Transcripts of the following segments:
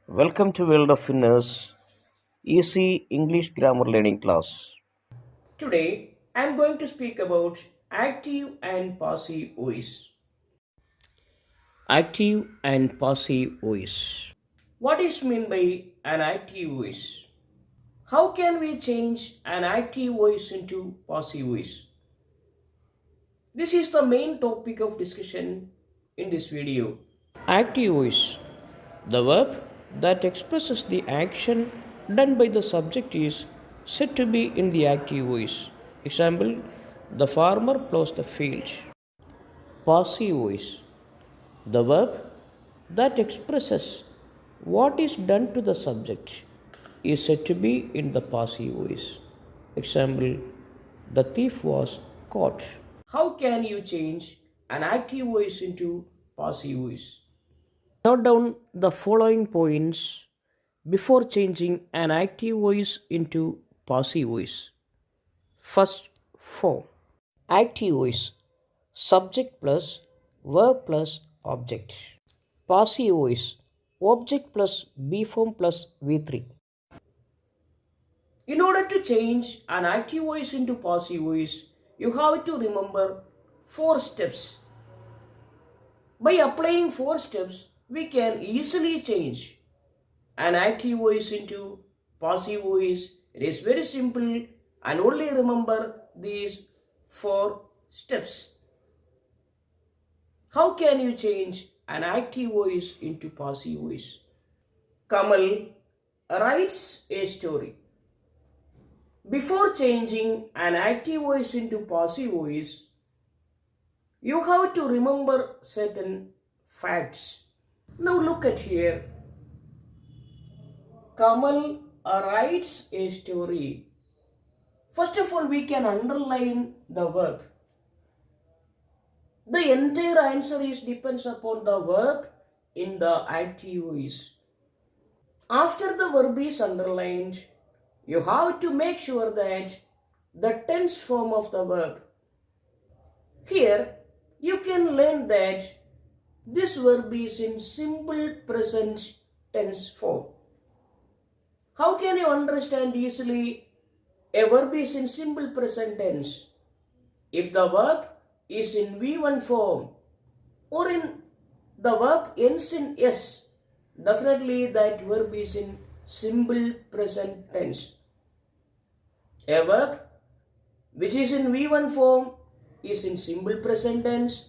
Welcome to World of Winners, Easy English Grammar Learning class. Today, I am going to speak about active and passive voice. Active and passive voice. What is meant by an active voice? How can we change an active voice into passive voice? This is the main topic of discussion in this video. Active voice. The verb that expresses the action done by the subject is said to be in the active voice. Example, the farmer plows the field. Passive voice. The verb that expresses what is done to the subject is said to be in the passive voice. Example, the thief was caught. How can you change an active voice into passive voice? Note down the following points before changing an active voice into passive voice. First form. Active voice. Subject plus verb plus object. Passive voice. Object plus be form plus V3. In order to change an active voice into passive voice, you have to remember 4 steps. By applying 4 steps, we can easily change an active voice into passive voice. It is very simple and only remember these 4 steps. How can you change an active voice into passive voice? Kamal writes a story. Before changing an active voice into passive voice, you have to remember certain facts. Now look at here. Kamal writes a story. First of all, we can underline the verb. The entire answer depends upon the verb in the active voice. After the verb is underlined, you have to make sure that the tense form of the verb. Here, you can learn that this verb is in simple present tense form. How can you understand easily a verb is in simple present tense? If the verb is in V1 form or in the verb ends in S, definitely that verb is in simple present tense. A verb which is in V1 form is in simple present tense,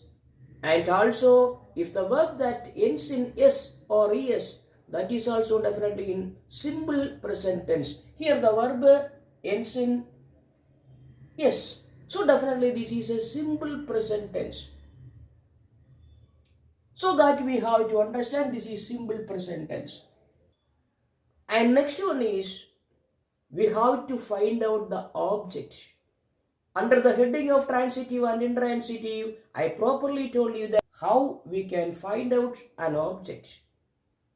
and also if the verb that ends in S or ES, that is also definitely in simple present tense. Here the verb ends in S. So definitely this is a simple present tense. So that we have to understand this is simple present tense. And next one is we have to find out the object. Under the heading of transitive and intransitive, I properly told you that how we can find out an object.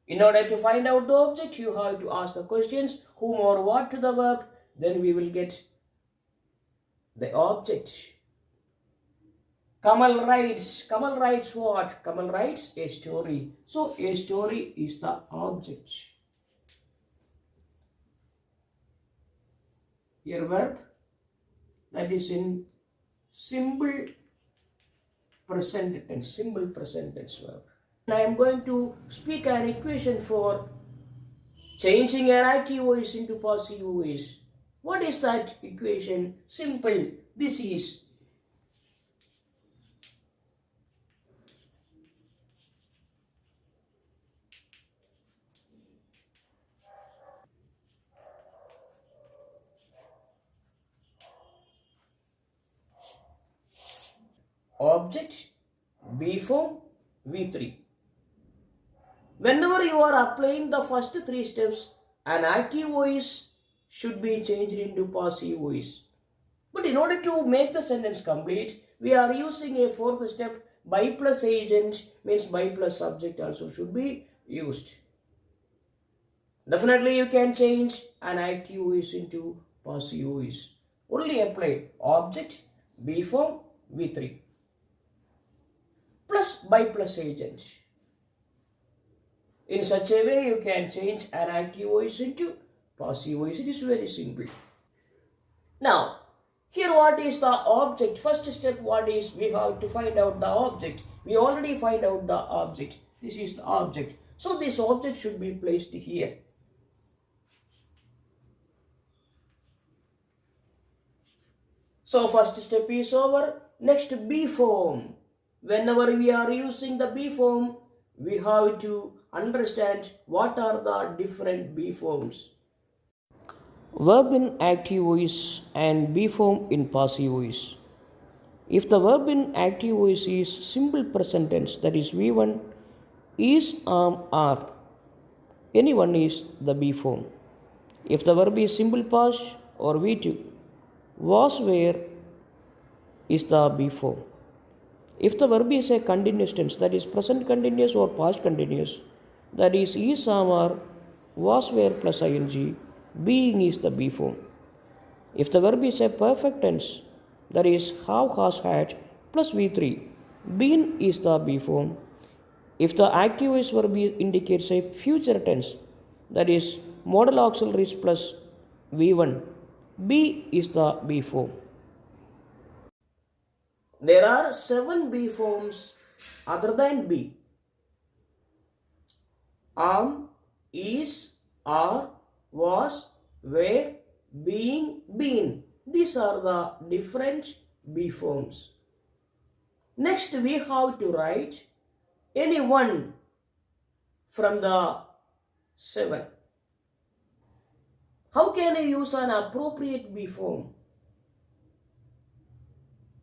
In order to find out the object, you have to ask the questions whom or what to the verb, then we will get the object. Kamal writes what? Kamal writes a story. So a story is the object. Here verb that is in simple present tense verb. I am going to speak an equation for changing an active voice into passive voice. What is that equation? Simple. This is object B form V3. Whenever you are applying the first 3 steps, an active voice should be changed into passive voice. But in order to make the sentence complete, we are using a 4th step. By plus agent means by plus subject also should be used. Definitely you can change an active voice into passive voice. Only apply object B form V3 plus by plus agent. In such a way, you can change an active voice into passive voice. It is very simple. Now, here what is the object? First step, what is, we have to find out the object. We already find out the object. This is the object. So this object should be placed here. So first step is over. Next, B form. Whenever we are using the B form, we have to understand what are the different B forms. Verb in active voice and B form in passive voice. If the verb in active voice is simple present tense, that is V1, is, are, anyone is the B form. If the verb is simple past or V2, was, were is the B form. If the verb is a continuous tense, that is present continuous or past continuous, that is, are, was, were plus ing, being is the B form. If the verb is a perfect tense, that is, have, has, had plus V3, been is the B form. If the active voice verb indicates a future tense, that is, modal auxiliaries plus V1, be is the B form. There are 7 B forms other than be. Is, are, was, were, being, been. These are the different B forms. Next, we have to write any one from the 7. How can I use an appropriate B form?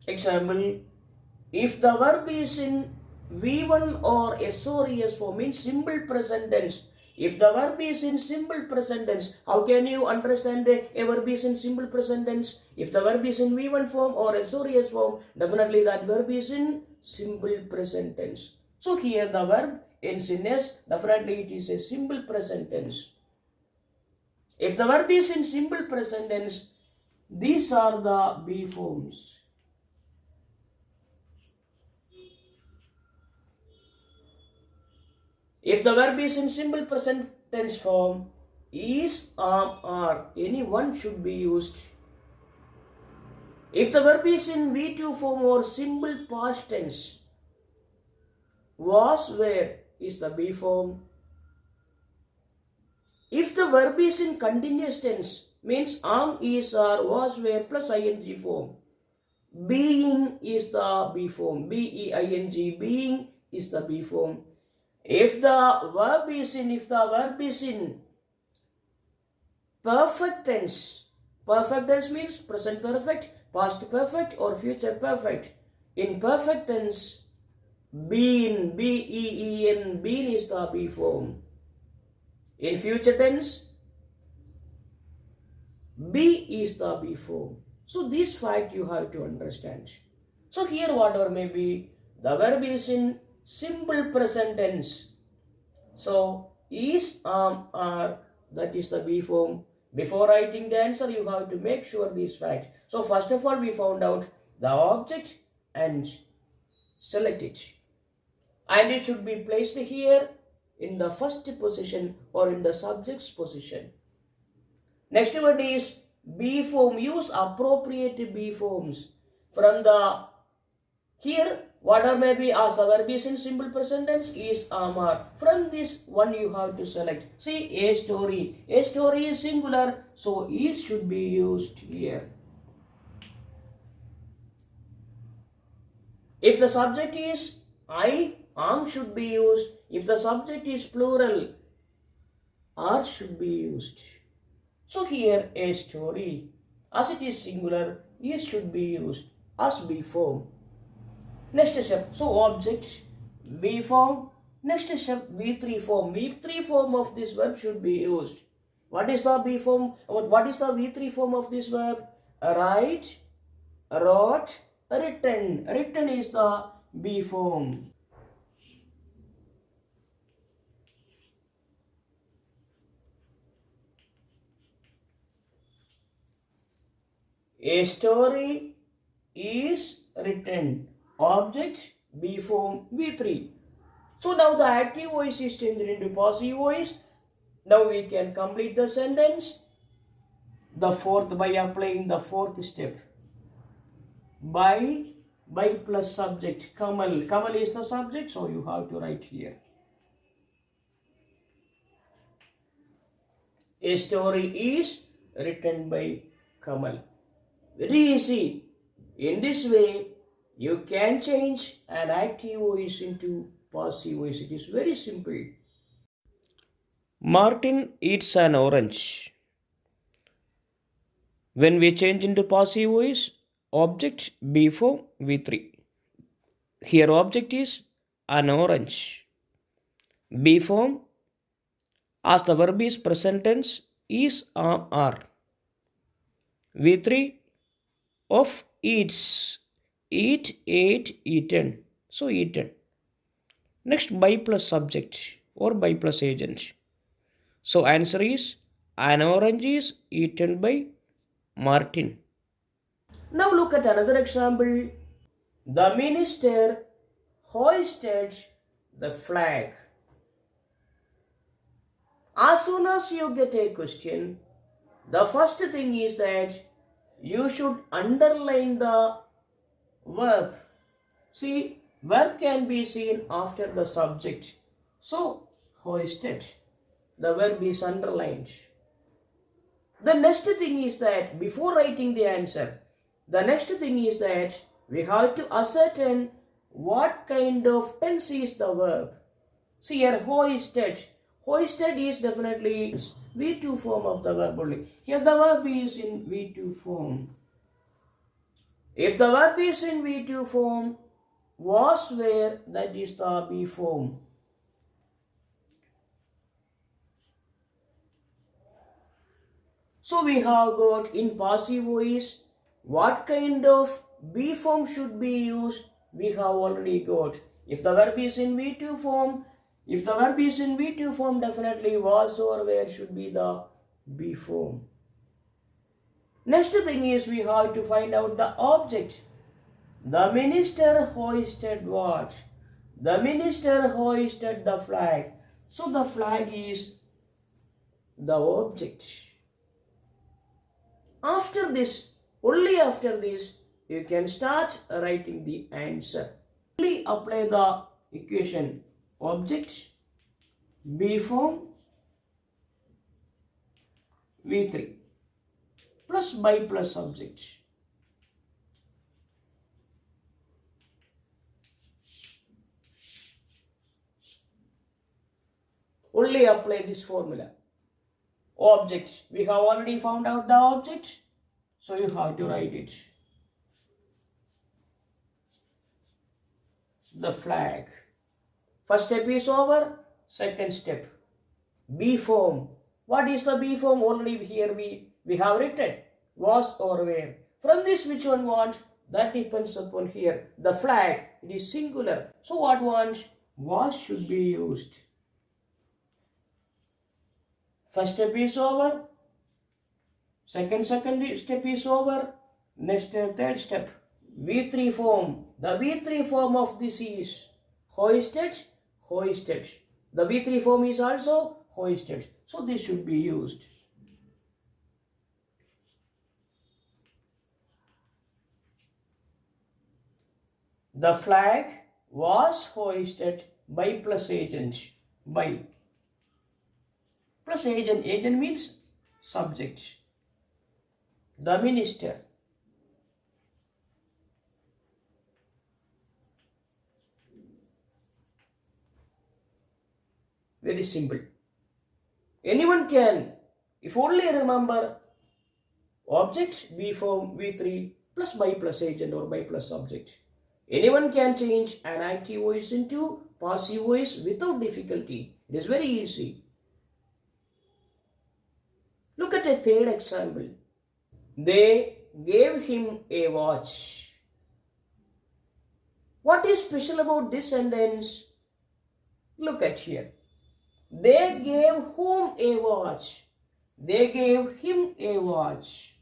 Example, if the verb is in V1 or SORES form, means simple present tense. If the verb is in simple present tense, how can you understand a verb is in simple present tense? If the verb is in V1 form or SORES form, definitely that verb is in simple present tense. So here the verb ends in S, definitely it is a simple present tense. If the verb is in simple present tense, these are the B forms. If the verb is in simple present tense form, is, are, any one should be used. If the verb is in V2 form or simple past tense, was, were is the B form. If the verb is in continuous tense, means is, are, was, were plus ing form, being is the B form. being, being is the B form. If the verb is in perfect tense means present perfect, past perfect or future perfect. In perfect tense, been, been is the B form. In future tense, be is the B form. So this fact you have to understand. So here whatever may be, the verb is in simple present tense. So is, are, that is the B form. Before writing the answer, you have to make sure this fact. So first of all, we found out the object and select it. And it should be placed here in the first position or in the subject's position. Next one is B form. Use appropriate B forms. From the here, whatever may be as the verb is in simple present tense, is, are. From this one you have to select. See, a story. A story is singular, so is should be used here. If the subject is I, am should be used. If the subject is plural, are should be used. So here a story, as it is singular, is should be used as B form. Next step, so object, V form. Next step, V3 form. V3 form of this verb should be used. What is the B form? What is the V3 form of this verb? Write, wrote, written. Written is the B form. A story is written. Object, B form, V3. So now the active voice is changed into passive voice. Now we can complete the sentence. The fourth, by applying the fourth step. By plus subject. Kamal. Kamal is the subject, so you have to write here. A story is written by Kamal. Very easy. In this way, you can change an active voice into passive voice. It is very simple. Martin eats an orange. When we change into passive voice, object before V3. Here object is an orange. B form, as the verb is present tense, is are. V3 of eats. Eat, ate, eaten. So eaten. Next, by plus subject or by plus agent. So answer is an orange is eaten by Martin. Now look at another example. The minister hoisted the flag. As soon as you get a question, the first thing is that you should underline the verb. See, verb can be seen after the subject. So, hoisted. The verb is underlined. The next thing is that before writing the answer, the next thing is that we have to ascertain what kind of tense is the verb. See here, hoisted. Hoisted is definitely V2 form of the verb only. Here the verb is in V2 form. If the verb is in V2 form, was where, that is the B form. So we have got in passive voice, what kind of B form should be used, we have already got. If the verb is in V2 form, definitely was or where should be the B form. Next thing is we have to find out the object. The minister hoisted what? The minister hoisted the flag. So the flag is the object. After this, only after this, you can start writing the answer. Only apply the equation object B form V3 plus by plus subject. Only apply this formula. Object, we have already found out the object, so you have to write it. The flag. First step is over. Second step, B form. What is the B form? Already here we have written was or where. From this, which one want? That depends upon here. The flag, it is singular. So what want? Was should be used. First step is over. Second step is over. Next third step. V3 form. The V3 form of this is hoisted, hoisted. The V3 form is also hoisted. So this should be used. The flag was hoisted by plus agent. By plus agent. Agent means subject. The minister. Very simple. Anyone can, if only remember object B form V3 plus by plus agent or by plus subject. Anyone can change an active voice into passive voice without difficulty. It is very easy. Look at a third example. They gave him a watch. What is special about this sentence? Look at here. They gave whom a watch? They gave him a watch.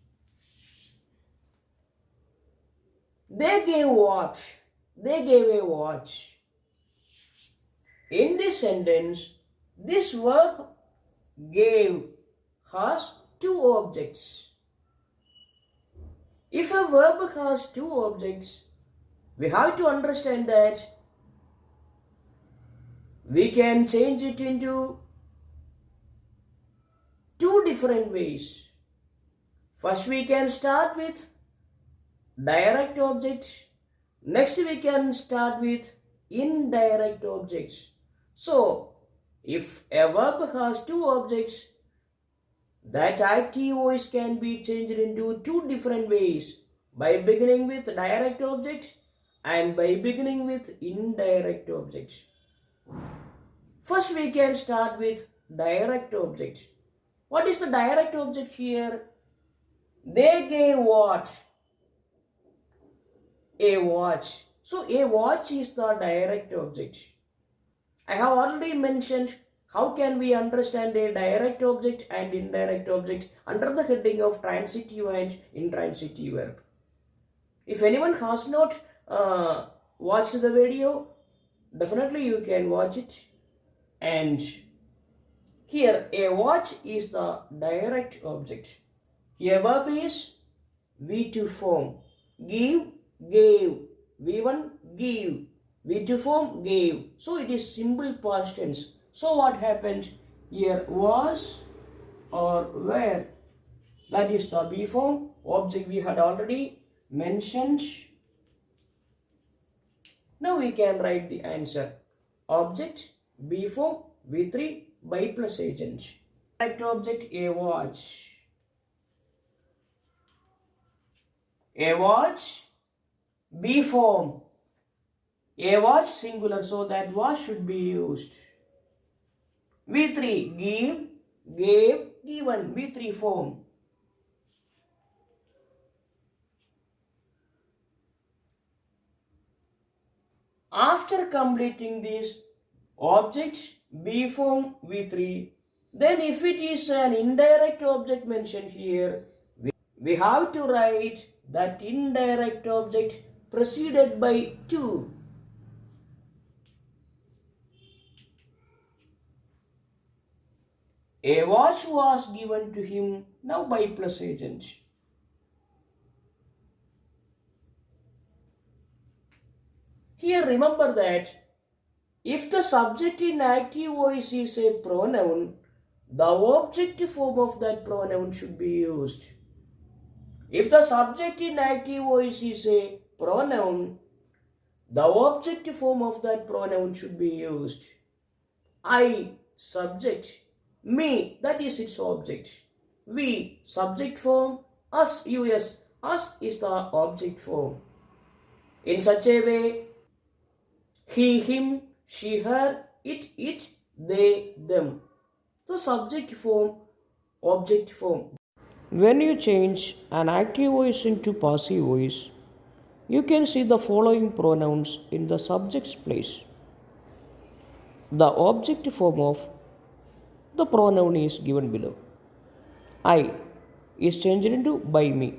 They gave what? They gave a watch. In this sentence, this verb gave has two objects. If a verb has two objects, we have to understand that we can change it into two different ways. First, we can start with direct objects. Next, we can start with indirect objects. So, if a verb has two objects, that active voice can be changed into two different ways, by beginning with direct objects and by beginning with indirect objects. First, we can start with direct objects. What is the direct object here? They gave what? A watch. So a watch is the direct object. I have already mentioned how can we understand a direct object and indirect object under the heading of transitive and intransitive verb. If anyone has not watched the video, definitely you can watch it. And here a watch is the direct object. Here verb is V2 form. Give, gave. V1 give. V2 form gave. So it is simple past tense. So what happened here? Was or were. That is the B form. Object we had already mentioned. Now we can write the answer. Object B form V3 by plus agent. Direct object a watch. A watch, B form. A watch singular, so that watch should be used. V3 give, gave, given. V3 form. After completing this object B form V3, then if it is an indirect object mentioned here, we have to write that indirect object preceded by 2. A watch was given to him, now by plus agent. Here remember that if the subject in active voice is a pronoun, the object form of that pronoun should be used. If the subject in active voice is a pronoun, the object form of that pronoun should be used. I, subject. Me, that is its object. We, subject form. Us, us. Us is the object form. In such a way, he, him, she, her, it, they, them. The subject form, object form. When you change an active voice into passive voice, you can see the following pronouns in the subject's place. The object form of the pronoun is given below. I is changed into by me.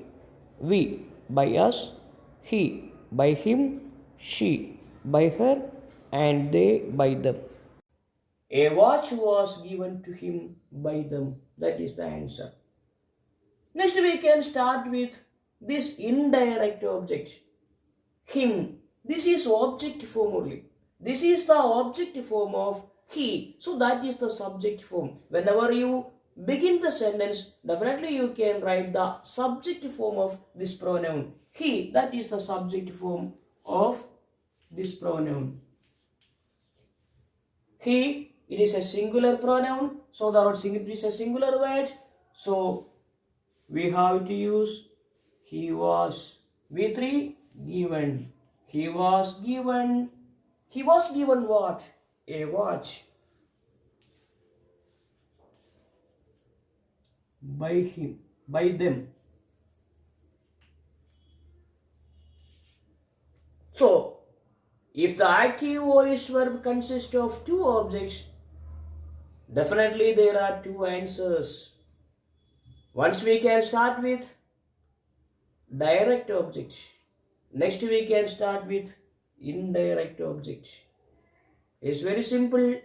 We by us. He by him. She by her. And they by them. A watch was given to him by them. That is the answer. Next we can start with this indirect object. Him. This is object form only. This is the object form of he. So that is the subject form. Whenever you begin the sentence, definitely you can write the subject form of this pronoun. He, that is the subject form of this pronoun. He, it is a singular pronoun. So the word it is a singular word. So we have to use he was. V3 given. He was given. He was given what? A watch. By him. By them. So, if the active voice verb consists of two objects, definitely there are two answers. Once we can start with direct object. Next we can start with indirect object. It's very simple.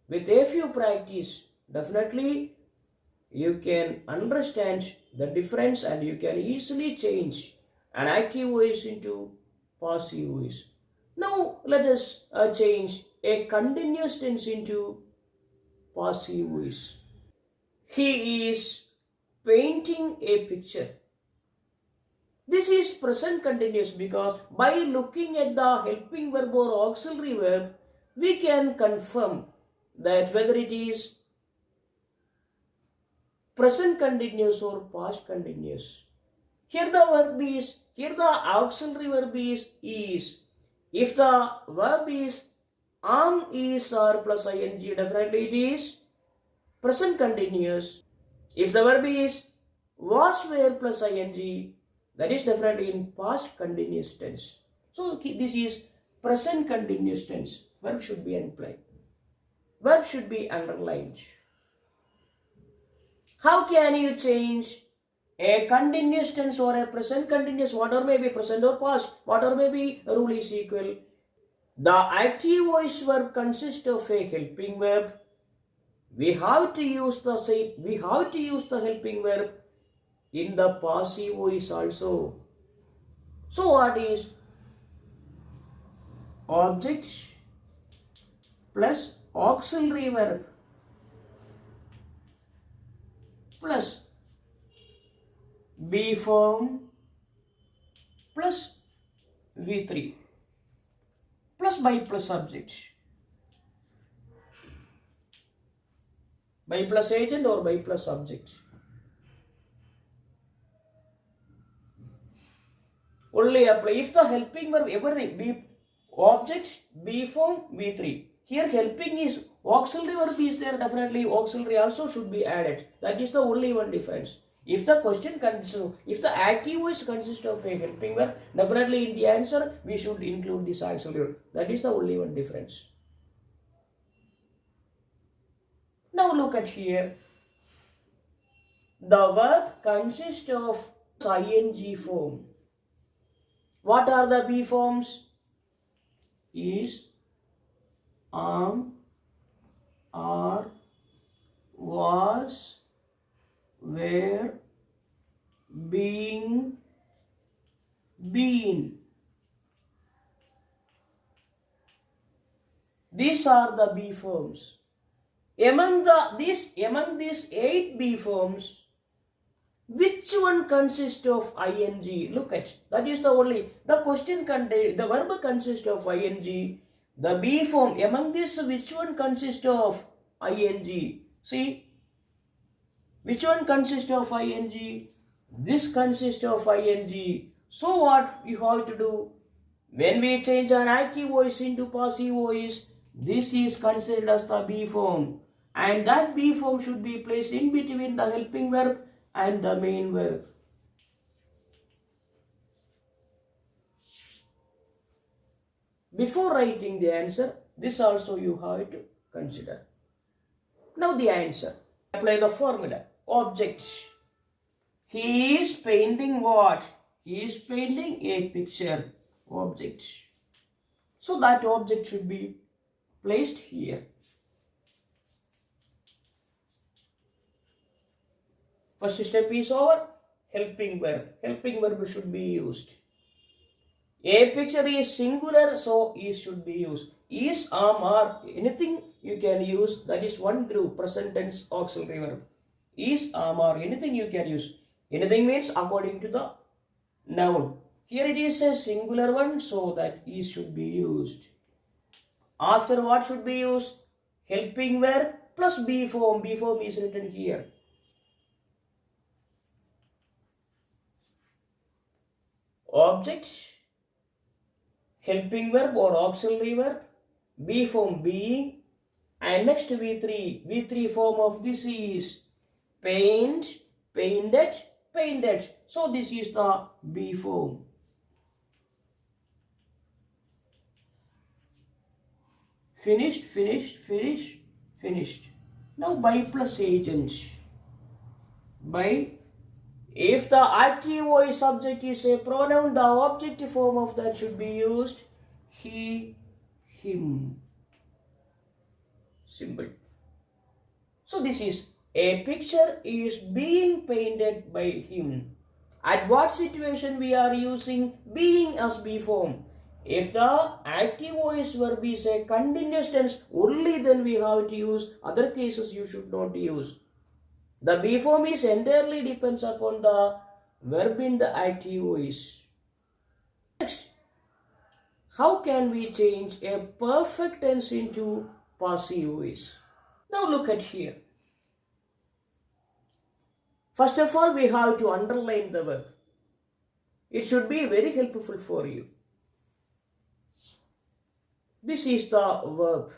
With a few practice, definitely you can understand the difference and you can easily change an active voice into passive voice. Now let us change a continuous tense into passive voice. He is painting a picture. This is present continuous because by looking at the helping verb or auxiliary verb, we can confirm that whether it is present continuous or past continuous. Here the auxiliary verb is. If the verb is am, is, or plus ing, definitely it is present continuous. If the verb is was, were plus ing, that is definitely in past continuous tense. So this is present continuous tense. Verb should be implied. Verb should be underlined. How can you change a continuous tense or a present continuous, whatever may be present or past, whatever may be, rule is equal. The active voice verb consists of a helping verb. We have to use the helping verb in the passive voice also. So what is object plus auxiliary verb plus be form plus V3 plus by plus subject. By plus agent or by plus subject. Only apply if the helping verb, everything, be object, be form, V3. Here helping is auxiliary verb is there, definitely auxiliary also should be added. That is the only one difference. If the question consists, if the active voice consists of a helping verb, definitely in the answer we should include this auxiliary. That is the only one difference. Now look at here. The verb consists of ing form. What are the be forms? Is, are, was, were, being, been. These are the be forms. Among these 8 be forms, which one consists of ing? Look at, that is the only, the question contains, the verb consists of ing. The be form, among this, which one consists of ing? See, which one consists of ing? This consists of ing. So what you have to do? When we change an active voice into passive voice, this is considered as the be form. And that be form should be placed in between the helping verb and the main verb. Before writing the answer, this also you have to consider. Now the answer. Apply the formula. Object. He is painting what? He is painting a picture. Object. So that object should be placed here. First step is over. Helping verb. Helping verb should be used. A picture is singular, so is should be used. Is, am, are, anything you can use. That is one group, present tense auxiliary verb. Is, am, are, anything you can use. Anything means according to the noun. Here it is a singular one, so that is should be used. After what should be used? Helping verb plus be form. Be form is written here. Object, helping verb or auxiliary verb, be form being, and next V3. V3 form of this is paint, painted, painted. So this is the be form. Finished, finished, finished, finished. Now by plus agent. By, if the active voice subject is a pronoun, the objective form of that should be used he, him. Simple. So this is a picture is being painted by him. At what situation we are using being as be form? If the active voice verb is a continuous tense, only then we have to use. Other cases you should not use. The be form is entirely depends upon the verb in the active voice. Next, how can we change a perfect tense into passive voice? Now look at here. First of all, we have to underline the verb. It should be very helpful for you. This is the verb.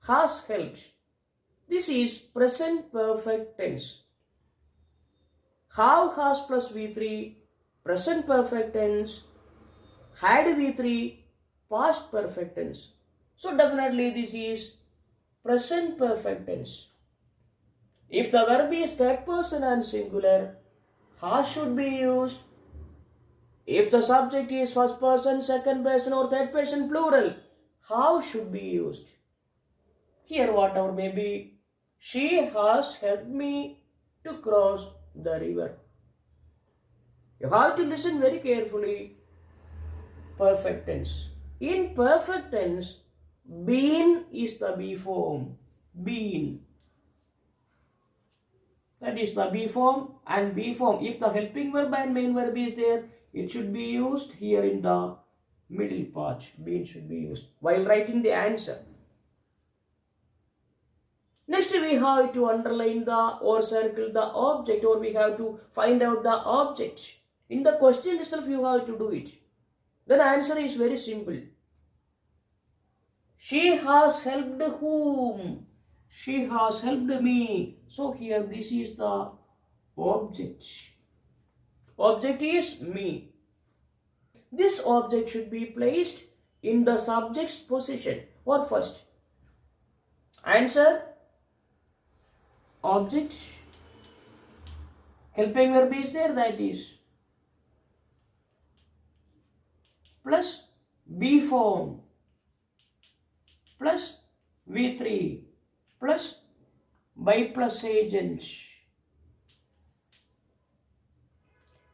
Has helped. This is present perfect tense. Have has plus V3, present perfect tense. Had V3, past perfect tense. So definitely this is present perfect tense. If the verb is third person and singular, has should be used. If the subject is first person, second person or third person plural, how should be used. Here whatever may be, she has helped me to cross the river. You have to listen very carefully. Perfect tense. In perfect tense, been is the be form. Been. That is the be form and be form. If the helping verb and main verb is there, it should be used here in the middle part. Been should be used while writing the answer. Next we have to underline the or circle the object, or we have to find out the object. In the question itself you have to do it. Then answer is very simple. She has helped whom? She has helped me. So here this is the object. Object is me. This object should be placed in the subject's position or first. Answer, object, helping verb is there, that is plus be form plus V3 plus by plus agent.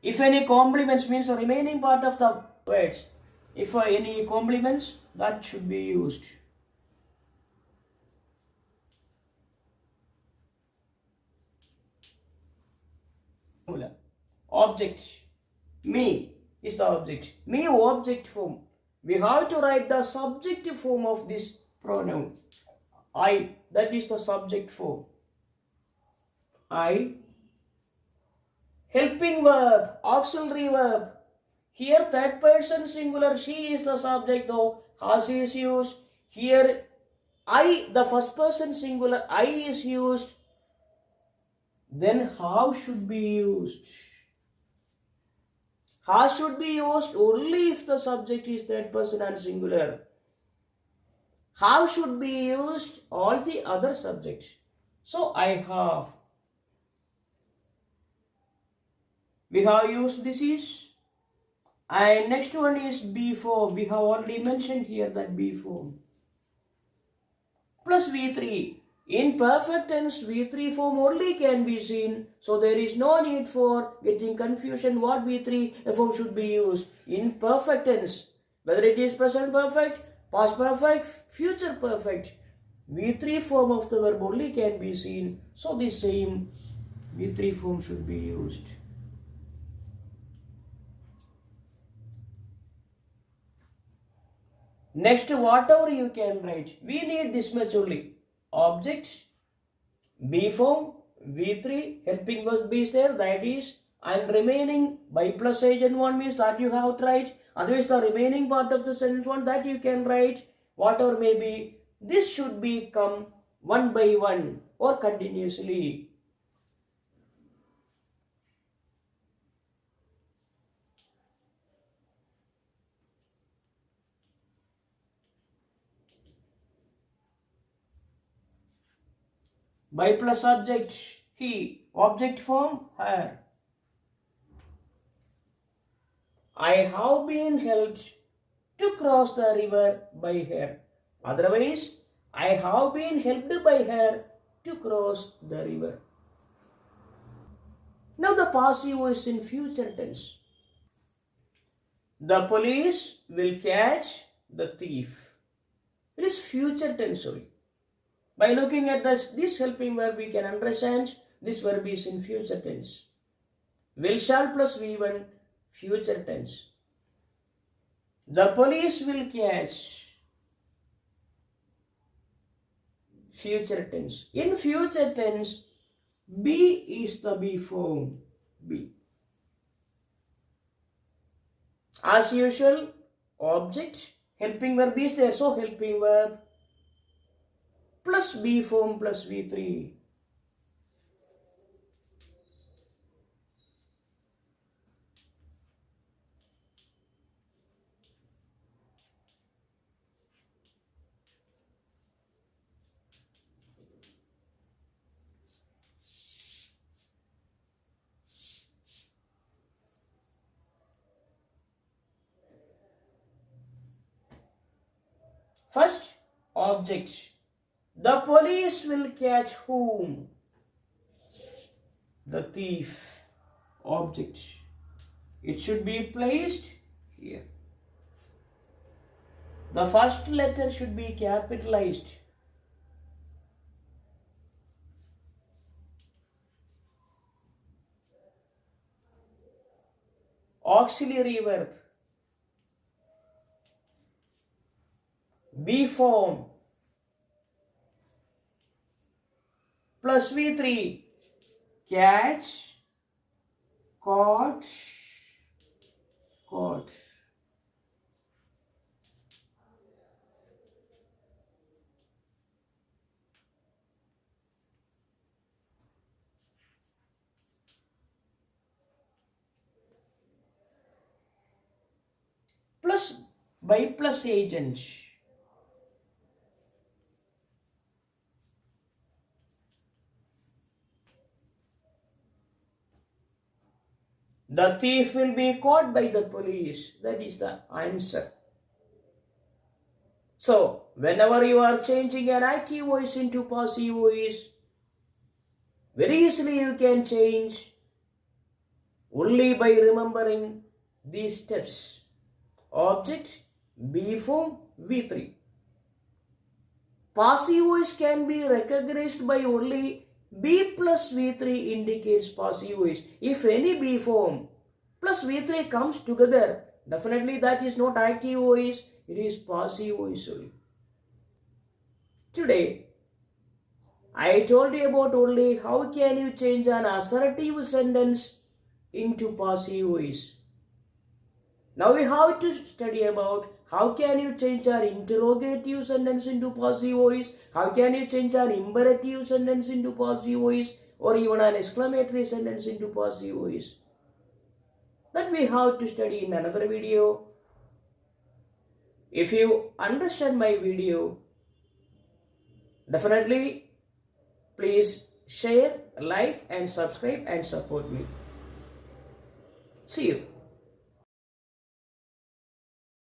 If any complements means the remaining part of the words. If any complements, that should be used. Object. Me is the object. Me object form. We have to write the subjective form of this pronoun. I, that is the subject form. I. Helping verb, auxiliary verb. Here third person singular, she is the subject though, has is used. Here I, the first person singular, I is used. Then how should be used? Has should be used only if the subject is third person and singular. How should be used all the other subjects. So I have. We have used this is. And next one is be form. We have already mentioned here that be form. Plus V3. In perfect tense, V3 form only can be seen. So there is no need for getting confusion what V3 form should be used. In perfect tense, whether it is present perfect, past perfect, future perfect, V3 form of the verb only can be seen. So the same V3 form should be used. Next, whatever you can write, we need this much only. Object, be form, V3, helping verb is there, that is, and remaining by plus agent one means that you have to write. Otherwise, the remaining part of the sentence one that you can write, whatever may be, this should be come one by one or continuously. By plus subject, he, object form, her. I have been helped to cross the river by her. Otherwise, I have been helped by her to cross the river. Now the passive voice in future tense. The police will catch the thief. It is future tense only. By looking at this helping verb, we can understand this verb is in future tense. Will shall plus V1, future tense. The police will catch, future tense. In future tense, be is the be form. Be. As usual, object, helping verb is there, so helping verb plus be form plus V3. First, object. The police will catch whom? The thief. Object. It should be placed here. The first letter should be capitalized. Auxiliary verb. Be form plus V3. Catch, caught, caught. Plus by plus agent. The thief will be caught by the police. That is the answer. So, whenever you are changing an active voice into passive voice, very easily you can change only by remembering these steps. Object, be form, V3. Passive voice can be recognized by only B plus V3 indicates passive voice. If any B form plus V3 comes together, definitely that is not active voice, it is passive voice only. Today, I told you about only how can you change an assertive sentence into passive voice. Now we have to study about how can you change an interrogative sentence into passive voice, how can you change an imperative sentence into passive voice, or even an exclamatory sentence into passive voice. That we have to study in another video. If you understand my video, definitely please share, like and subscribe and support me. See you.